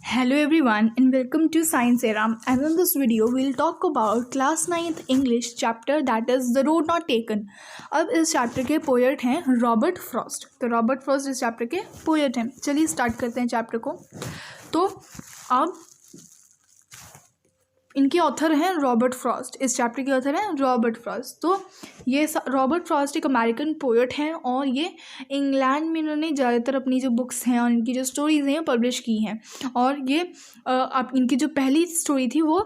Hello everyone and welcome to Science Era, and in this video we'll talk about class 9th English chapter that is The Road Not Taken। अब इस chapter के poet हैं Robert Frost. तो Robert Frost इस chapter के poet हैं। चलिए start करते हैं चैप्टर को। तो अब इनके ऑथर हैं रॉबर्ट फ्रॉस्ट। इस चैप्टर के ऑथर हैं रॉबर्ट फ्रॉस्ट। तो ये रॉबर्ट फ्रॉस्ट एक अमेरिकन पोएट हैं और ये इंग्लैंड में इन्होंने ज़्यादातर अपनी जो बुक्स हैं और इनकी जो स्टोरीज़ हैं पब्लिश की हैं। और ये अब इनकी जो पहली स्टोरी थी वो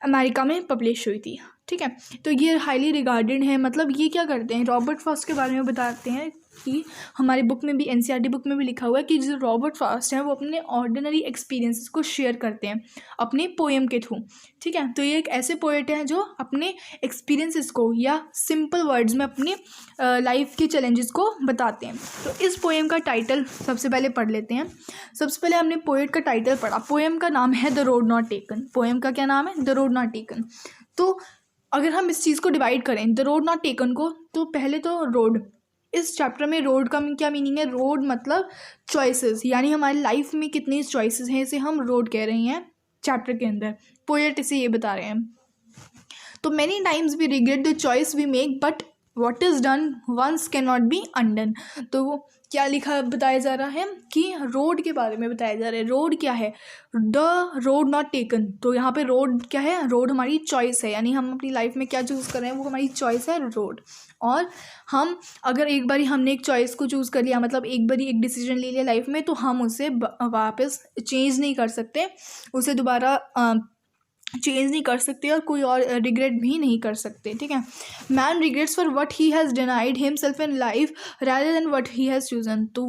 अमेरिका में पब्लिश हुई थी। ठीक है, तो ये हाईली रिगार्डेड है। मतलब ये क्या करते हैं, रॉबर्ट फ्रॉस्ट के बारे में बताते हैं कि हमारी बुक में भी एनसीईआरटी बुक में भी लिखा हुआ है कि जो रॉबर्ट फ्रॉस्ट हैं वो अपने ऑर्डिनरी एक्सपीरियंसेस को शेयर करते हैं अपने पोएम के थ्रू। ठीक है, तो ये एक ऐसे पोएट हैं जो अपने एक्सपीरियंसेस को या सिंपल वर्ड्स में अपनी लाइफ के चैलेंजेस को बताते हैं। तो इस पोएम का टाइटल सबसे पहले पढ़ लेते हैं। सबसे पहले हमने पोएट का टाइटल पढ़ा। पोएम का नाम है the road not taken. Poem का क्या नाम है? The road not taken. तो अगर हम इस चीज़ को डिवाइड करें द रोड नॉट टेकन को, तो पहले तो रोड, इस चैप्टर में रोड का क्या मीनिंग है? रोड मतलब चॉइसेस, यानी हमारी लाइफ में कितनी चॉइसेस हैं, इसे हम रोड कह रहे हैं चैप्टर के अंदर। पोएट इसे ये बता रहे हैं। तो many times we regret the choice we make but what is done once can not be undone. तो वो क्या लिखा बताया जा रहा है कि रोड के बारे में बताया जा रहा है। रोड क्या है? The road not taken. तो यहाँ पे रोड क्या है? रोड हमारी चॉइस है, यानी हम अपनी लाइफ में क्या चूज़ कर रहे हैं वो हमारी चॉइस है रोड। और हम अगर एक बारी हमने एक चॉइस को चूज़ कर लिया, मतलब एक बारी एक डिसीजन ले लिया लाइफ में, तो हम उसे वापस चेंज नहीं कर सकते, उसे दोबारा चेंज नहीं कर सकते और कोई और रिग्रेट भी नहीं कर सकते। ठीक है, man regrets for what he has denied himself in life rather than what he has chosen. तो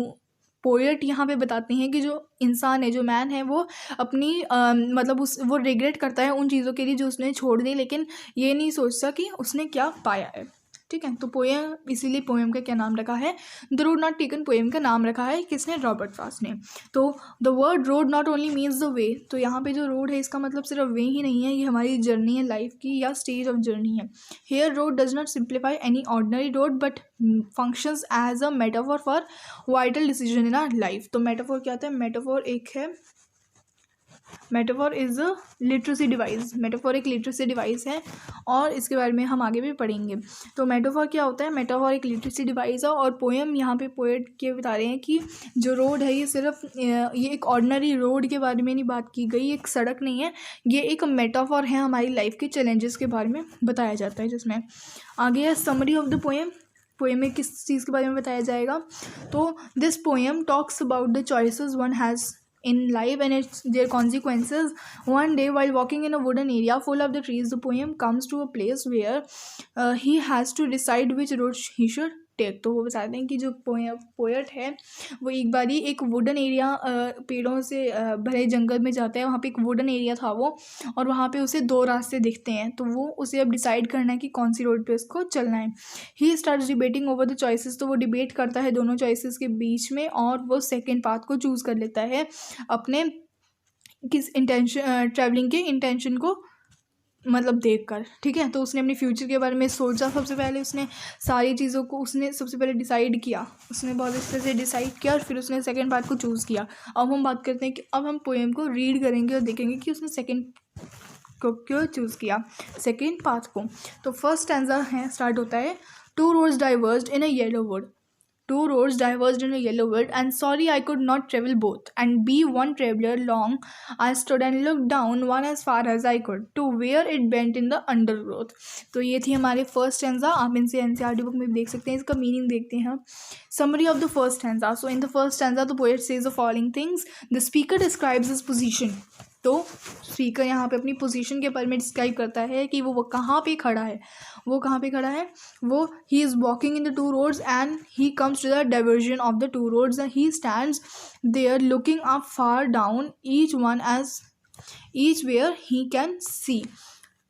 पोएट यहाँ पे बताते हैं कि जो इंसान है, जो मैन है, वो अपनी मतलब वो रिग्रेट करता है उन चीज़ों के लिए जो उसने छोड़ दी, लेकिन ये नहीं सोचता कि उसने क्या पाया है। ठीक है, तो पोएम, इसीलिए पोएम का क्या नाम रखा है? The road not taken. Poem का नाम रखा है किसने? रॉबर्ट फ्रॉस्ट ने। तो the word road not only means the way. तो यहाँ पे जो रोड है इसका मतलब सिर्फ वे ही नहीं है, ये हमारी जर्नी है लाइफ की या स्टेज ऑफ जर्नी है। Here road does not simplify any ordinary road but functions as a metaphor for vital decision in our life. तो मेटाफॉर क्या होता है? मेटाफॉर एक है, metaphor is a literacy device. Metaphor एक लिटरेसी डिवाइस है और इसके बारे में हम आगे भी पढ़ेंगे। तो मेटाफॉर क्या होता है? मेटाफॉर एक लिटरेसी डिवाइस है। और पोएम यहाँ पे पोएट के बता रहे हैं कि जो रोड है ये सिर्फ ये एक ऑर्डिनरी रोड के बारे में नहीं बात की गई, एक सड़क नहीं है, ये एक मेटाफॉर है, हमारी लाइफ के चैलेंजेस के बारे में बताया जाता है। जिसमें आगे है summary of the poem. Poem में किस चीज़ के बारे में बताया जाएगा? तो this poem talks about the choices one has in life and its their consequences. One day while walking in a wooden area full of the trees, the poem comes to a place where he has to decide which road he should take। तो वो बताते हैं कि जो poet है वो एक बारी एक वुडन एरिया, पेड़ों से भरे जंगल में जाता है। वहाँ पे एक वुडन एरिया था वो, और वहाँ पे उसे दो रास्ते दिखते हैं। तो वो उसे अब डिसाइड करना है कि कौन सी रोड पे उसको चलना है। He starts debating over the choices. तो वो डिबेट करता है दोनों चॉइसेस के बीच में और वो सेकेंड पाथ को चूज़ कर लेता है अपने किस इंटेंशन, ट्रैवलिंग के इंटेंशन को मतलब देखकर। ठीक है, तो उसने अपने फ्यूचर के बारे में सोचा। सबसे पहले उसने सारी चीज़ों को उसने सबसे पहले डिसाइड किया, उसने बहुत अच्छे से डिसाइड किया और फिर उसने सेकंड पार्ट को चूज़ किया। अब हम बात करते हैं कि अब हम पोएम को रीड करेंगे और देखेंगे कि उसने सेकंड को क्यों चूज़ किया, सेकंड पाथ को। तो फर्स्ट स्टैंजा है, स्टार्ट होता है, two roads diverged in a yellow wood. Two roads diverged in a yellow wood, and sorry I could not travel both, and be one traveler long. I stood and looked down one as far as I could, to where it bent in the undergrowth. तो ये थी हमारे first stanza. आप इनसे NCERT book में भी देख सकते हैं, इसका मीनिंग देखते हैं हम। Summary of the first stanza. So in the first stanza the poet says the following things. The speaker describes his position. तो स्पीकर यहाँ पे अपनी पोजीशन के बारे में डिस्क्राइब करता है कि वो कहाँ पे खड़ा है। वो कहाँ पे खड़ा है? वो he is walking in the two roads and he comes to the divergence of the two roads and he stands there looking up far down each one as each where he can see.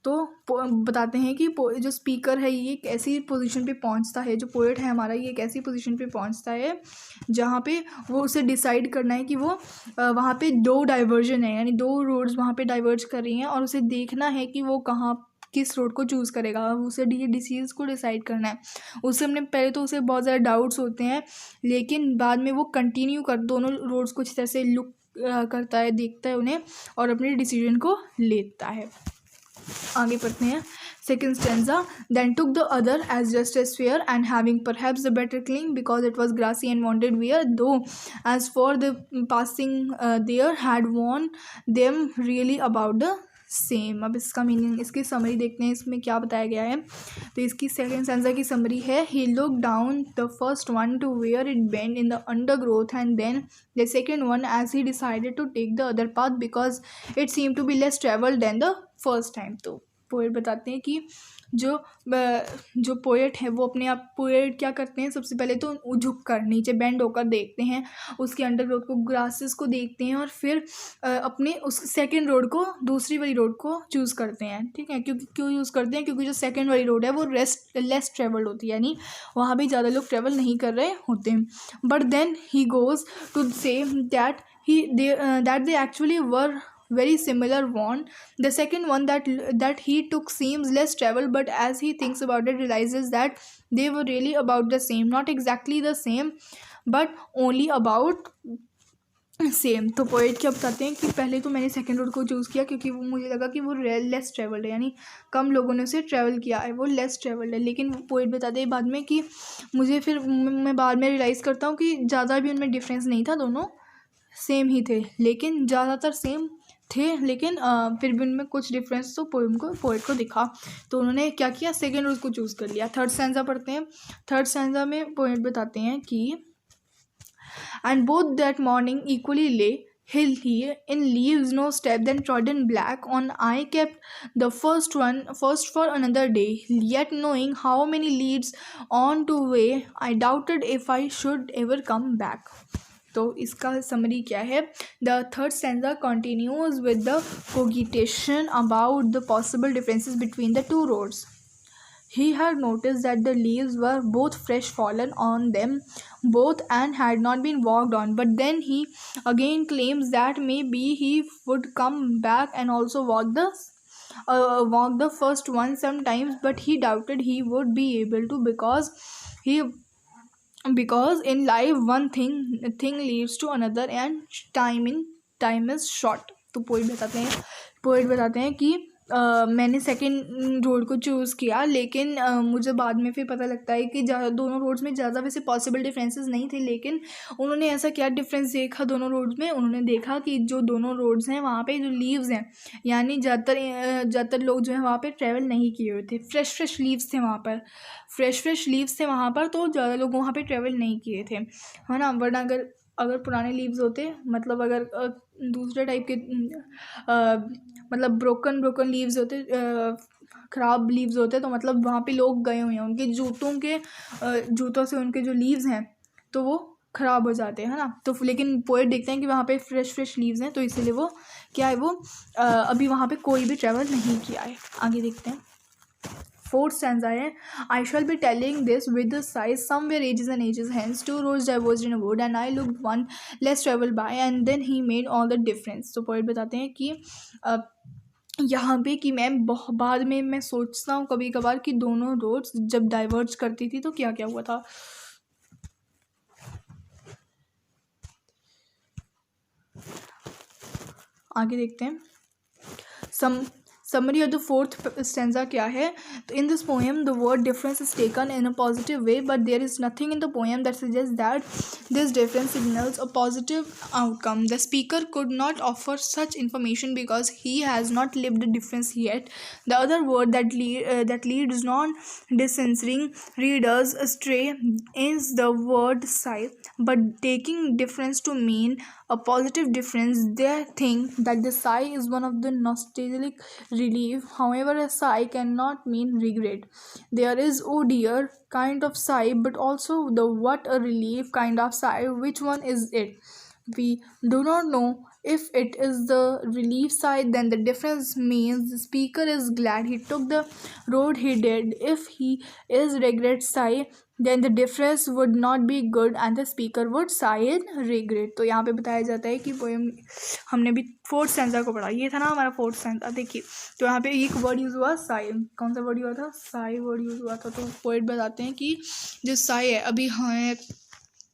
तो बताते हैं कि जो speaker है ये एक ऐसी position पे पहुंचता है, जो पोएट है हमारा ये एक ऐसी पोजीशन पे पहुंचता है जहाँ पे वो उसे डिसाइड करना है कि वो वहाँ पे दो डाइवर्जन है, यानी दो रोड्स वहाँ पे डाइवर्ज कर रही हैं और उसे देखना है कि वो कहाँ किस रोड को चूज़ करेगा। उसे ये डिसीज़ को डिसाइड करना है। उससे हमने पहले तो उसे बहुत ज़्यादा डाउट्स होते हैं, लेकिन बाद में वो कंटिन्यू कर दोनों रोड्स को अच्छी तरह से लुक करता है, देखता है उन्हें और अपने डिसीजन को लेता है। आगे पढ़ते हैं। Second stanza, then took the other as just as fair, and having perhaps the better claim because it was grassy and wanted wear, though as for the passing there had warned them really about the same। अब इसका meaning, इसकी summary देखते हैं इसमें क्या बताया गया है। तो इसकी सेकेंड स्टैंजा की समरी है, he looked down the first one to where it bent in the undergrowth, and then the second one as he decided to take the other path because it seemed to be less traveled than the first time। तो poet बताते हैं कि जो poet है वो अपने आप, poet क्या करते हैं, सबसे पहले तो झुक कर नीचे बेंड होकर देखते हैं, उसके अंडरग्रोथ को, ग्रासेस को देखते हैं और फिर अपने उस सेकंड रोड को, दूसरी वाली रोड को चूज़ करते हैं। ठीक है, क्योंकि क्यों यूज़ करते हैं, क्योंकि जो सेकंड वाली रोड है वो लेस ट्रेवल्ड होती है, यानी वहाँ भी ज़्यादा लोग ट्रेवल नहीं कर रहे होते हैं। But then he goes to say that they actually were very similar one. The second one that he took seems less travel, but as he thinks about it realizes that they were really about the same, not exactly the same but only about same. तो poet क्या बताते हैं कि पहले तो मैंने second road को choose किया क्योंकि वो मुझे लगा कि वो लेस ट्रेवल्ड है, यानी कम लोगों ने उसे ट्रैवल किया है, वो लेस ट्रेवल्ड है। लेकिन पोएट बताते हैं बाद में कि मुझे फिर मैं बाद में रियलाइज़ करता हूँ कि ज़्यादा भी उनमें डिफरेंस नहीं था, दोनों सेम ही थे, लेकिन ज़्यादातर सेम थे, लेकिन फिर भी उनमें कुछ डिफरेंस तो पोएट को दिखा। तो उन्होंने क्या किया, सेकेंड रोड को चूज़ कर लिया। थर्ड स्टैंजा पढ़ते हैं। थर्ड स्टैंजा में पोएट बताते हैं कि and both that morning equally lay hilly in leaves no step then trodden black on I kept the first for another day, yet knowing how many leads on to way I doubted if I should ever come back। तो इसका summary क्या है, the third stanza continues with the cogitation about the possible differences between the two roads. He had noticed that the leaves were both fresh fallen on them both and had not been walked on, but then he again claims that maybe he would come back and also walk the first one sometimes, but he doubted he would be able to because in life one thing leads to another and time is short। तो poet बताते हैं कि मैंने second road को choose किया, लेकिन मुझे बाद में फिर पता लगता है कि दोनों रोड्स में ज़्यादा वैसे पॉसिबल डिफरेंसेस नहीं थे, लेकिन उन्होंने ऐसा क्या डिफरेंस देखा दोनों रोड्स में, उन्होंने देखा कि जो दोनों रोड्स हैं वहाँ पे जो लीव्स हैं, यानी ज़्यादातर लोग जो है वहाँ पे ट्रैवल नहीं किए हुए थे, फ्रेश लीव्स थे वहाँ पर, फ्रेश लीव्स थे वहाँ पर, तो ज़्यादा लोग वहाँ पर ट्रैवल नहीं किए थे, है ना। वरना अगर पुराने लीव्स होते, मतलब अगर दूसरे टाइप के मतलब ब्रोकन लीव्स होते, ख़राब लीव्स होते, तो मतलब वहाँ पे लोग गए हुए हैं, उनके जूतों से उनके जो लीव्स हैं तो वो ख़राब हो जाते हैं, है ना। तो लेकिन पोएट देखते हैं कि वहाँ पे फ्रेश लीव्स हैं, तो इसीलिए वो क्या है, वो अभी वहाँ पे कोई भी ट्रैवल नहीं किया है। आगे देखते हैं। फोर्थ स्टैंजा है, I shall be telling this with the size somewhere ages and ages hence two roads diverged in a wood and I looked one less traveled by and then he made all the difference। तो poet बताते हैं कि यहाँ पे कि मैं बाद में मैं सोचता हूँ कभी कभार कि दोनों रोड्स जब डाइवर्ज करती थी तो क्या क्या हुआ था। आगे देखते हैं। Summary of the fourth stanza क्या है, तो in this poem the word difference is taken in a positive way, but there is nothing in the poem that suggests that this difference signals a positive outcome। The speaker could not offer such information because he has not lived the difference yet। The other word that leads non-discerning readers astray is the word sigh, but taking difference to mean a positive difference, they think that the sigh is one of the nostalgic relief। However, a sigh cannot mean regret। There is oh dear kind of sigh, but also the what a relief kind of sigh. Which one is it? We do not know. If it is the relief side, then the difference means the speaker is glad he took the road he did. If he is regret sigh, then the difference would not be good and the speaker would sigh in regret। तो यहाँ पे बताया जाता है कि poem हमने भी fourth stanza को पढ़ा, ये था ना हमारा फोर्थ स्टैंजा। देखिए तो यहाँ पे एक वर्ड यूज़ हुआ साई, कौन सा वर्ड हुआ था, साई वर्ड यूज़ हुआ था। तो पोएट बताते हैं कि जो साई है, अभी हाँ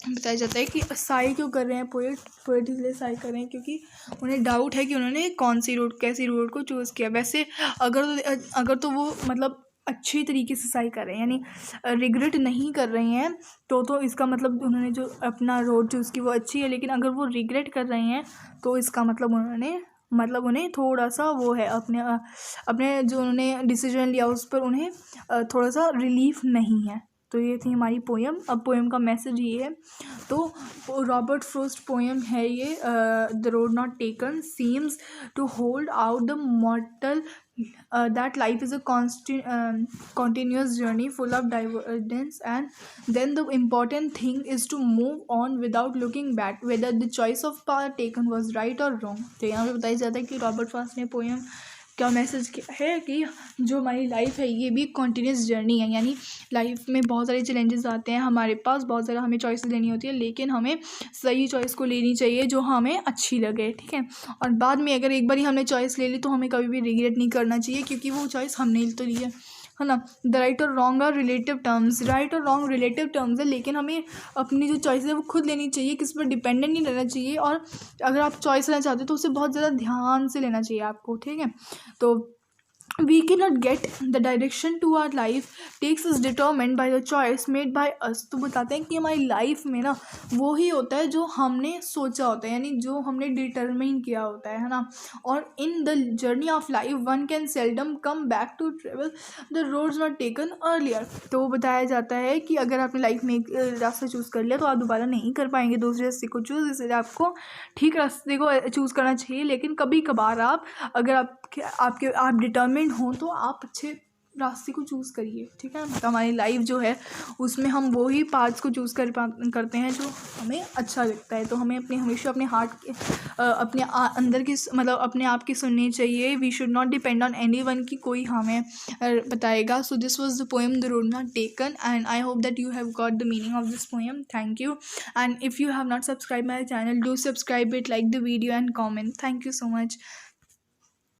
बताया जाता है कि साई क्यों कर रहे हैं पोएट इसलिए साई कर रहे हैं क्योंकि उन्हें डाउट है कि उन्होंने कौन सी रोड कैसी रोड को चूज़ किया। वैसे अगर तो वो मतलब अच्छी तरीके से साई कर रहे हैं, यानी रिग्रेट नहीं कर रहे हैं, तो इसका मतलब उन्होंने जो अपना रोड चूज़ की वो अच्छी है। लेकिन अगर वो रिग्रेट कर रहे हैं तो इसका मतलब उन्हें थोड़ा सा वो है, अपने जो उन्होंने डिसीजन लिया उस पर उन्हें थोड़ा सा रिलीफ नहीं है। तो ये थी हमारी पोएम। अब पोएम का मैसेज ये है। तो रॉबर्ट फ्रॉस्ट पोएम है ये, the road not taken seems to hold out the mortal that life is a continuous journey full of divergence, and then the important thing is to move on without looking back whether the choice of path taken was right or wrong। तो यहाँ पे बताया जाता है कि Robert Frost ने poem क्या message है कि जो हमारी लाइफ है ये भी कॉन्टीन्यूस जर्नी है, यानी लाइफ में बहुत सारे चैलेंजेस आते हैं, हमारे पास बहुत सारा हमें चॉइस लेनी होती है, लेकिन हमें सही चॉइस को लेनी चाहिए जो हमें अच्छी लगे, ठीक है। और बाद में अगर एक बार ही हमने चॉइस ले ली तो हमें कभी भी रिग्रेट नहीं करना चाहिए, क्योंकि वो चॉइस हमने तो ली है ना। द राइट और wrong are relative terms, right और रॉन्ग रिलेटिव टर्म्स है, लेकिन हमें अपनी जो चॉइस है वो खुद लेनी चाहिए, किसी पर डिपेंडेंट नहीं रहना चाहिए। और अगर आप चॉइस लेना चाहते हो तो उसे बहुत ज़्यादा ध्यान से लेना चाहिए आपको, ठीक है। तो we cannot get the direction to our life takes is determined by the choice made by us। तो बताते हैं कि हमारी लाइफ में ना वो ही होता है जो हमने सोचा होता है, यानी जो हमने डिटरमिन किया होता है ना। और in the journey of life one can seldom come back to travel the roads not taken earlier. तो वो बताया जाता है कि अगर आपने लाइफ में एक रास्ता चूज़ कर लिया तो आप दोबारा नहीं कर पाएंगे दूसरे रास्ते को चूज़, इसलिए आपको ठीक रास्ते को चूज़ करना चाहिए। लेकिन कभी कभार अगर आप डिटर्मिन हो तो आप अच्छे रास्ते को चूज़ करिए, ठीक है। तो हमारी लाइफ जो है उसमें हम वो ही पार्ट्स को चूज़ करते हैं जो हमें अच्छा लगता है। तो हमें हमेशा अपने हार्ट के अपने अंदर की मतलब अपने आप की सुननी चाहिए। We should not depend on anyone कि कोई हमें बताएगा। So this was the poem the road not taken, and I hope that you have got the meaning of this poem. Thank you, and if you have not subscribe my channel, do subscribe it, like the video and comment. Thank you so much.